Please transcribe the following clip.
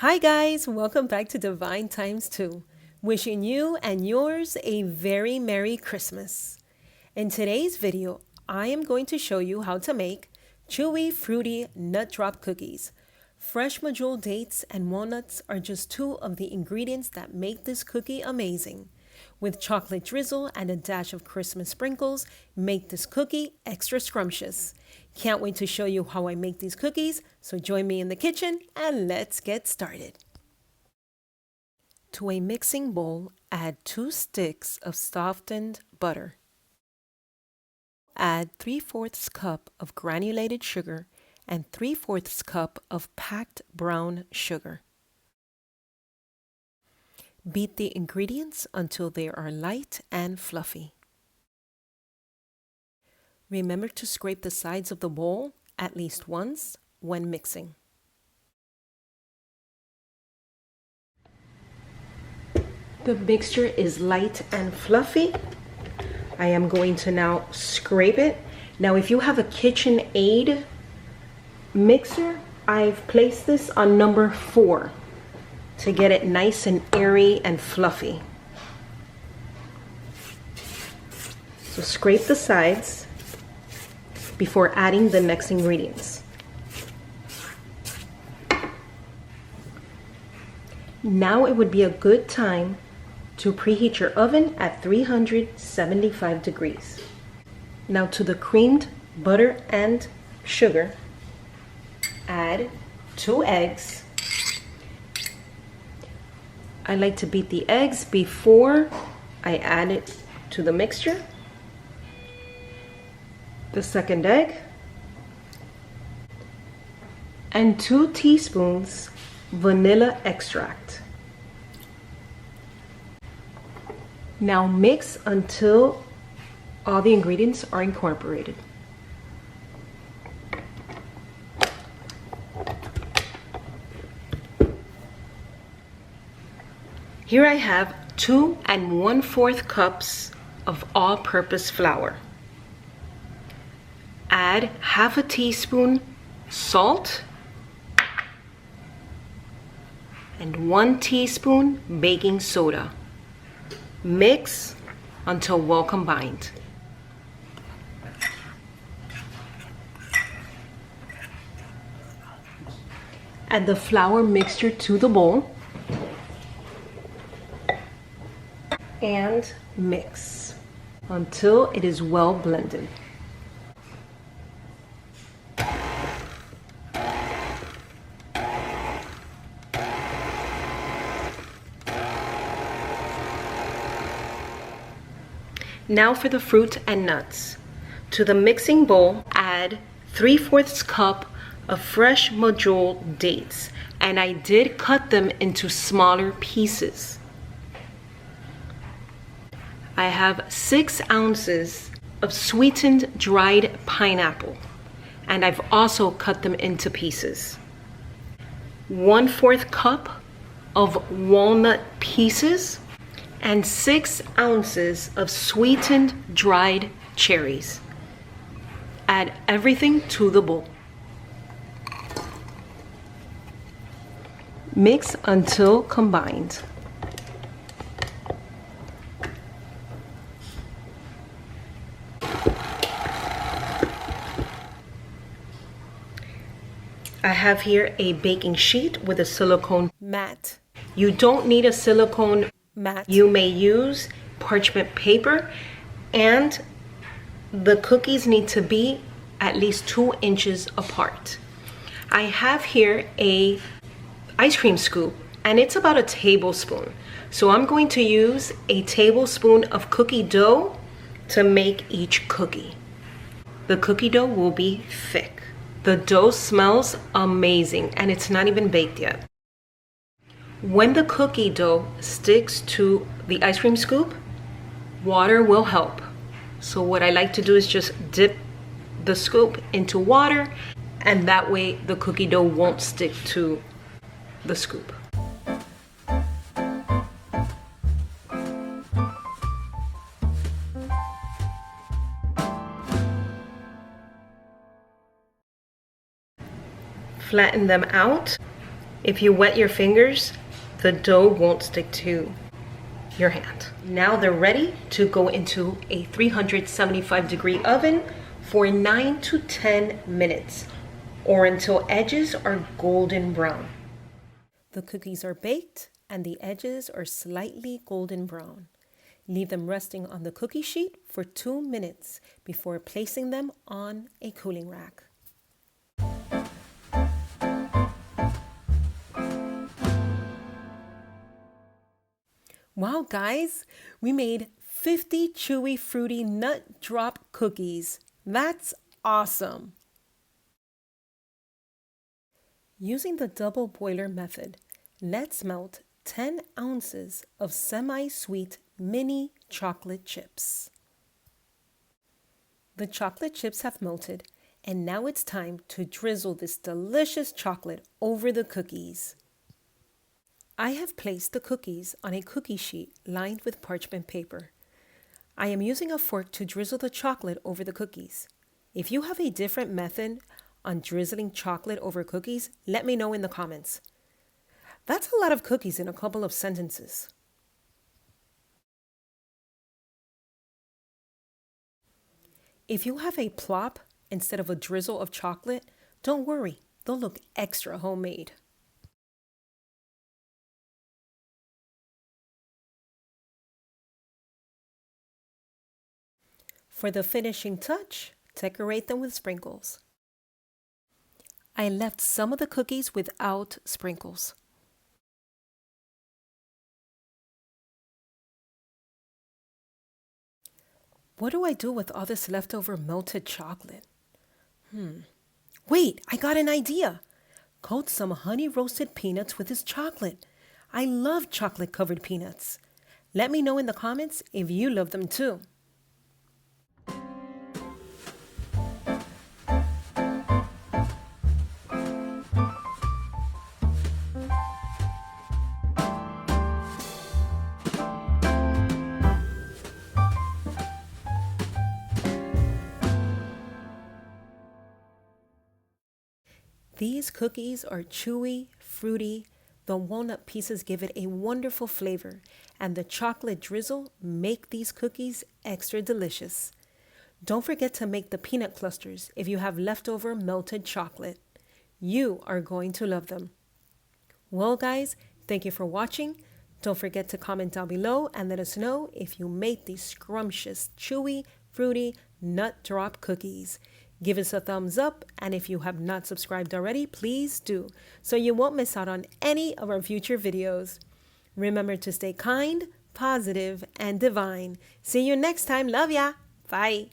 Hi guys, welcome back to Divine Times 2. Wishing you and yours a very Merry Christmas. In today's video, I am going to show you how to make chewy, fruity nut drop cookies. Fresh medjool dates and walnuts are just two of the ingredients that make this cookie amazing. With chocolate drizzle and a dash of Christmas sprinkles, make this cookie extra scrumptious. Can't wait to show you how I make these cookies, so join me in the kitchen and let's get started. To a mixing bowl, add 2 sticks of softened butter. Add 3/4 cup of granulated sugar and 3/4 cup of packed brown sugar. Beat the ingredients until they are light and fluffy. Remember to scrape the sides of the bowl at least once when mixing. The mixture is light and fluffy. I am going to now scrape it. Now if you have a KitchenAid mixer, I've placed this on number 4 to get it nice and airy and fluffy. So scrape the sides before adding the next ingredients. Now it would be a good time to preheat your oven at 375 degrees. Now to the creamed butter and sugar, add 2 eggs. I like to beat the eggs before I add it to the mixture. The second egg, and 2 teaspoons vanilla extract. Now mix until all the ingredients are incorporated. Here I have 2 1/4 cups of all-purpose flour. Add 1/2 teaspoon salt and 1 teaspoon baking soda. Mix until well combined. Add the flour mixture to the bowl and mix until it is well blended. Now for the fruit and nuts. To the mixing bowl, add 3/4 cup of fresh medjool dates, and I did cut them into smaller pieces. I have 6 ounces of sweetened dried pineapple, and I've also cut them into pieces. 1/4 cup of walnut pieces, and 6 ounces of sweetened dried cherries. Add everything to the bowl. Mix until combined. I have here a baking sheet with a silicone mat. You don't need a silicone mat. You may use parchment paper, and the cookies need to be at least 2 inches apart. I have here a ice cream scoop, and it's about a tablespoon. So I'm going to use a tablespoon of cookie dough to make each cookie. The cookie dough will be thick. The dough smells amazing, and it's not even baked yet. When the cookie dough sticks to the ice cream scoop, water will help. So what I like to do is just dip the scoop into water, and that way the cookie dough won't stick to the scoop. Flatten them out If you wet your fingers, the dough won't stick to your hand. Now they're ready to go into a 375-degree oven for 9 to 10 minutes or until edges are golden brown. The cookies are baked and the edges are slightly golden brown. Leave them resting on the cookie sheet for 2 minutes before placing them on a cooling rack. Wow, guys, we made 50 chewy, fruity nut drop cookies. That's awesome. Using the double boiler method, let's melt 10 ounces of semi-sweet mini chocolate chips. The chocolate chips have melted, and now it's time to drizzle this delicious chocolate over the cookies. I have placed the cookies on a cookie sheet lined with parchment paper. I am using a fork to drizzle the chocolate over the cookies. If you have a different method on drizzling chocolate over cookies, let me know in the comments. That's a lot of cookies in a couple of sentences. If you have a plop instead of a drizzle of chocolate, don't worry, they'll look extra homemade. For the finishing touch, decorate them with sprinkles. I left some of the cookies without sprinkles. What do I do with all this leftover melted chocolate? Wait, I got an idea. Coat some honey roasted peanuts with this chocolate. I love chocolate covered peanuts. Let me know in the comments if you love them too. These cookies are chewy, fruity, the walnut pieces give it a wonderful flavor, and the chocolate drizzle make these cookies extra delicious. Don't forget to make the peanut clusters if you have leftover melted chocolate. You are going to love them. Well, guys, thank you for watching. Don't forget to comment down below and let us know if you made these scrumptious, chewy, fruity nut drop cookies. Give us a thumbs up, and if you have not subscribed already, please do, so you won't miss out on any of our future videos. Remember to stay kind, positive, and divine. See you next time. Love ya. Bye.